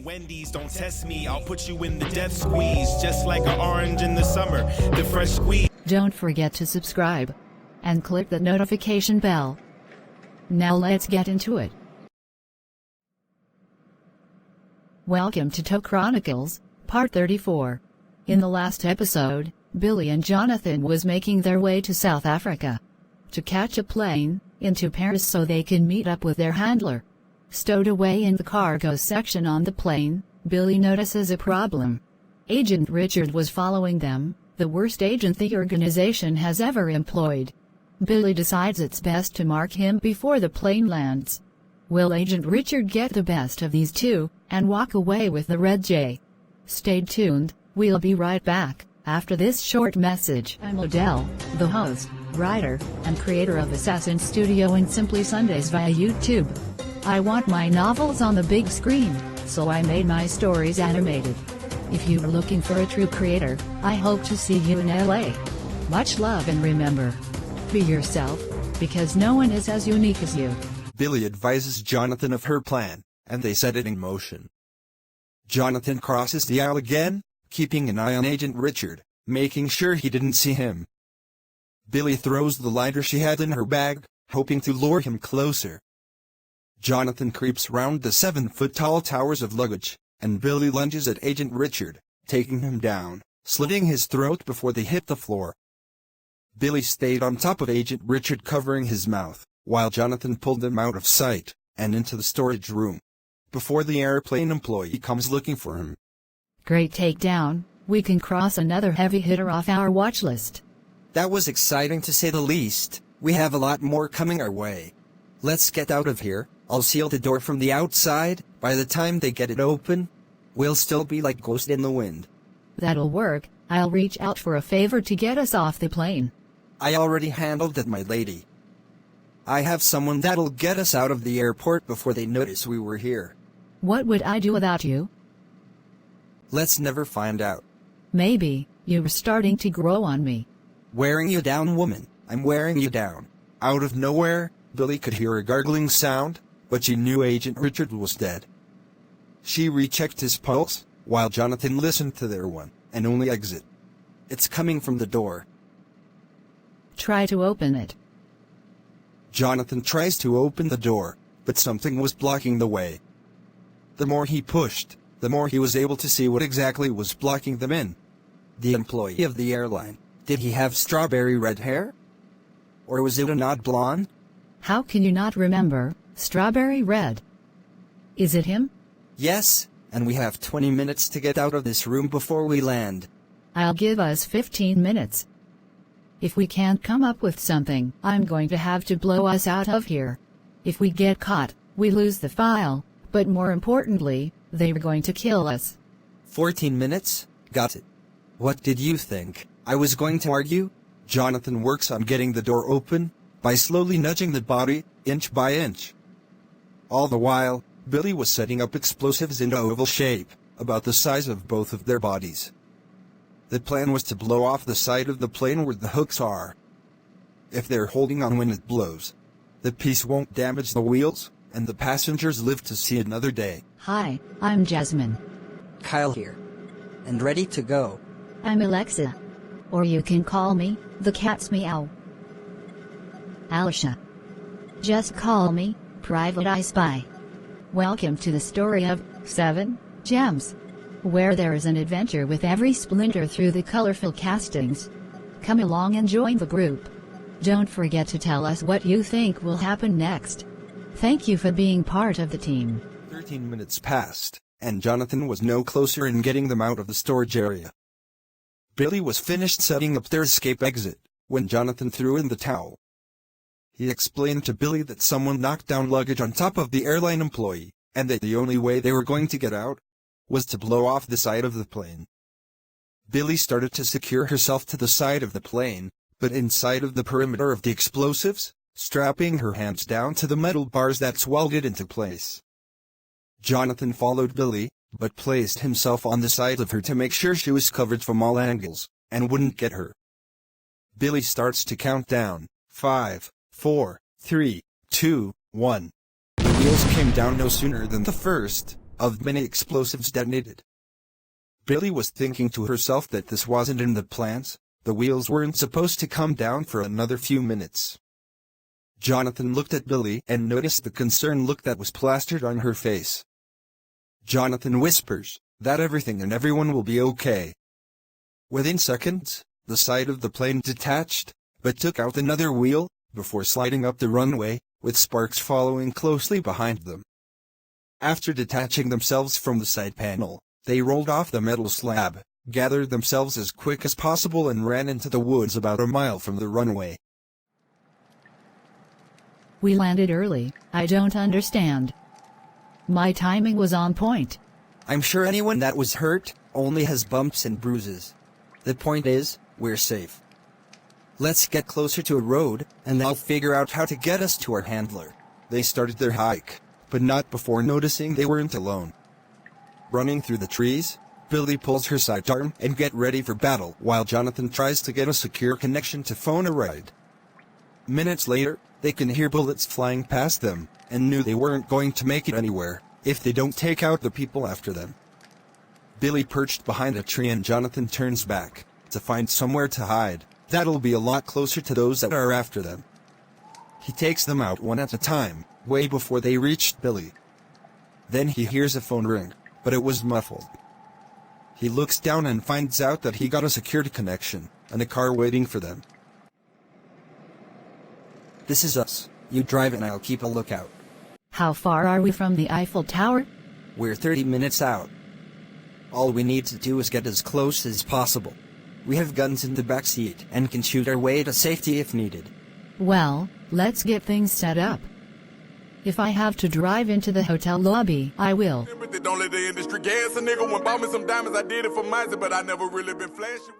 Wendy's, don't test me, I'll put you in the death squeeze, just like an orange in the summer, the fresh squeeze. Don't forget to subscribe and click the notification bell. Now let's get into it. Welcome to Chronicles, Part 34. In the last episode, Billy and Jonathan was making their way to South Africa to catch a plane into Paris so they can meet up with their handler. Stowed away in the cargo section on the plane, Billy notices a problem. Agent Richard was following them, the worst agent the organization has ever employed. Billy decides it's best to mark him before the plane lands. Will Agent Richard get the best of these two and walk away with the Red J? Stay tuned, we'll be right back after this short message. I'm Odell, the host, writer, and creator of Assassin Studio and Simply Sundays via YouTube. I want my novels on the big screen, so I made my stories animated. If you're looking for a true creator, I hope to see you in LA. Much love, and remember, be yourself, because no one is as unique as you. Billy advises Jonathan of her plan, and they set it in motion. Jonathan crosses the aisle again, keeping an eye on Agent Richard, making sure he didn't see him. Billy throws the lighter she had in her bag, hoping to lure him closer. Jonathan creeps round the 7-foot-tall towers of luggage, and Billy lunges at Agent Richard, taking him down, slitting his throat before they hit the floor. Billy stayed on top of Agent Richard, covering his mouth, while Jonathan pulled him out of sight, and into the storage room, before the airplane employee comes looking for him. Great takedown, we can cross another heavy hitter off our watch list. That was exciting to say the least. We have a lot more coming our way. Let's get out of here. I'll seal the door from the outside. By the time they get it open, we'll still be like ghosts in the wind. That'll work. I'll reach out for a favor to get us off the plane. I already handled that, my lady. I have someone that'll get us out of the airport before they notice we were here. What would I do without you? Let's never find out. Maybe. You're starting to grow on me. Wearing you down, woman. I'm wearing you down. Out of nowhere, Billy could hear a gargling sound, but she knew Agent Richard was dead. She rechecked his pulse, while Jonathan listened to their one and only exit. It's coming from the door. Try to open it. Jonathan tries to open the door, but something was blocking the way. The more he pushed, the more he was able to see what exactly was blocking them in. The employee of the airline. Did he have strawberry red hair? Or was it an odd blonde? How can you not remember? Strawberry red. Is it him? Yes, and we have 20 minutes to get out of this room before we land. I'll give us 15 minutes. If we can't come up with something, I'm going to have to blow us out of here. If we get caught, we lose the file, but more importantly, they're going to kill us. 14 minutes? Got it. What did you think? I was going to argue? Jonathan works on getting the door open, by slowly nudging the body, inch by inch. All the while, Billy was setting up explosives in an oval shape, about the size of both of their bodies. The plan was to blow off the side of the plane where the hooks are. If they're holding on when it blows, the piece won't damage the wheels, and the passengers live to see another day. Hi, I'm Jasmine. Kyle here. And ready to go. I'm Alexa. Or you can call me, the cat's meow. Alicia. Just call me, Private Eye Spy. Welcome to the story of 7 Gems, where there is an adventure with every splinter through the colorful castings. Come along and join the group. Don't forget to tell us what you think will happen next. Thank you for being part of the team. 13 minutes passed, and Jonathan was no closer in getting them out of the storage area. Billy was finished setting up their escape exit, when Jonathan threw in the towel. He explained to Billy that someone knocked down luggage on top of the airline employee, and that the only way they were going to get out was to blow off the side of the plane. Billy started to secure herself to the side of the plane, but inside of the perimeter of the explosives, strapping her hands down to the metal bars that welded into place. Jonathan followed Billy, but placed himself on the side of her to make sure she was covered from all angles, and wouldn't get her. Billy starts to count down, 5, 4, 3, 2, 1. The wheels came down no sooner than the first, of many explosives detonated. Billy was thinking to herself that this wasn't in the plans. The wheels weren't supposed to come down for another few minutes. Jonathan looked at Billy and noticed the concerned look that was plastered on her face. Jonathan whispers that everything and everyone will be okay. Within seconds, the side of the plane detached, but took out another wheel, before sliding up the runway, with sparks following closely behind them. After detaching themselves from the side panel, they rolled off the metal slab, gathered themselves as quick as possible and ran into the woods about a mile from the runway. We landed early. I don't understand. My timing was on point. I'm sure anyone that was hurt only has bumps and bruises. The point is, we're safe. Let's get closer to a road, and I'll figure out how to get us to our handler. They started their hike, but not before noticing they weren't alone. Running through the trees, Billy pulls her sidearm and get ready for battle while Jonathan tries to get a secure connection to phone a ride. Minutes later, they can hear bullets flying past them, and knew they weren't going to make it anywhere if they don't take out the people after them. Billy perched behind a tree and Jonathan turns back to find somewhere to hide that'll be a lot closer to those that are after them. He takes them out one at a time, way before they reached Billy. Then he hears a phone ring, but it was muffled. He looks down and finds out that he got a security connection and a car waiting for them. This is us. You drive and I'll keep a lookout. How far are we from the Eiffel Tower? We're 30 minutes out. All we need to do is get as close as possible. We have guns in the back seat and can shoot our way to safety if needed. Well, let's get things set up. If I have to drive into the hotel lobby, I will. Don't let the industry gas a nigga. When bought me some diamonds, I did it for myself, but I never really been flashing.